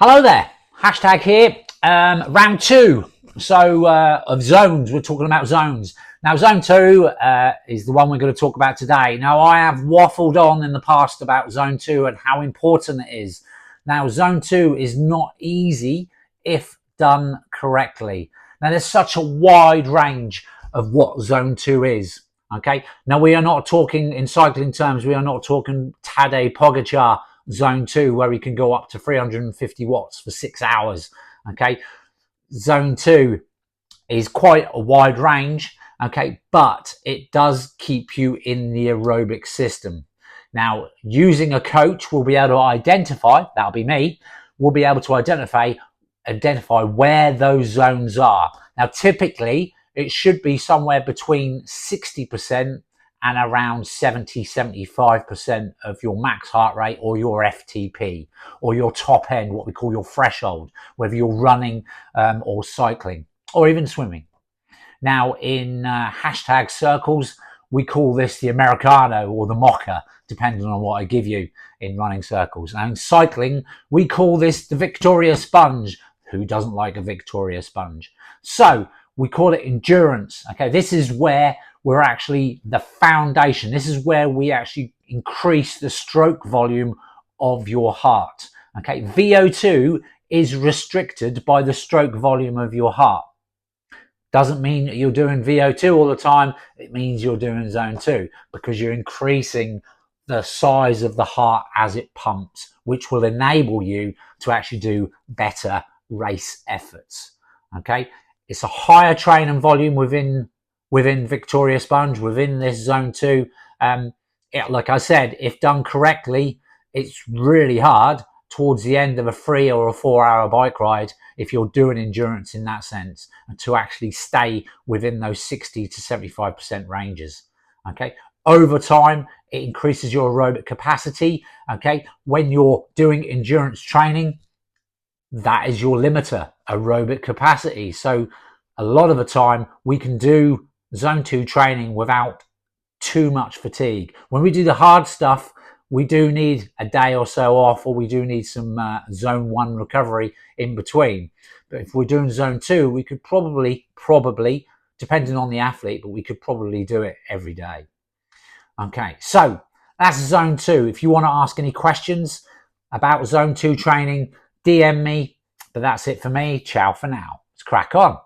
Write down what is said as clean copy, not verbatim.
Hello there, hashtag here, round two. Of zones, we're talking about zones. Now, zone two is the one we're going to talk about today. Now, I have waffled on in the past about zone two and how important it is. Now, zone two is not easy if done correctly. Now, there's such a wide range of what zone two is. Okay. Now, we are not talking in cycling terms. We are not talking Tadej Pogacar zone two, where we can go up to 350 watts for 6 hours. Okay. Zone two is quite a wide range. Okay. But it does keep you in the aerobic system. Now, using a coach, we'll be able to identify, that'll be me, we'll be able to identify where those zones are. Now, typically, it should be somewhere between 60% and around 70-75% of your max heart rate or your FTP or your top end, what we call your threshold, whether you're running or cycling or even swimming. Now, in hashtag circles, we call this the Americano or the Mocha, depending on what I give you in running circles. Now, in cycling, we call this the Victoria Sponge. Who doesn't like a Victoria Sponge? So we call it endurance. Okay, this is where we're actually the foundation. This is where we actually increase the stroke volume of your heart. Okay, VO2 is restricted by the stroke volume of your heart. Doesn't mean that you're doing VO2 all the time. It means you're doing zone two because you're increasing the size of the heart as it pumps, which will enable you to actually do better race efforts. Okay, it's a higher training volume within Victoria Sponge, within this zone two. Like I said, if done correctly, it's really hard towards the end of a 3 or a 4 hour bike ride, if you're doing endurance in that sense, and to actually stay within those 60-75% ranges. Okay, over time, it increases your aerobic capacity. Okay, when you're doing endurance training, that is your limiter, aerobic capacity. So a lot of the time we can do zone two training without too much fatigue. When we do the hard stuff, we do need a day or so off, or we do need some zone one recovery in between. But if we're doing zone two, we could probably, depending on the athlete, but we could probably do it every day. Okay, so that's zone two. If you want to ask any questions about zone two training, DM me. But that's it for me. Ciao for now. Let's crack on.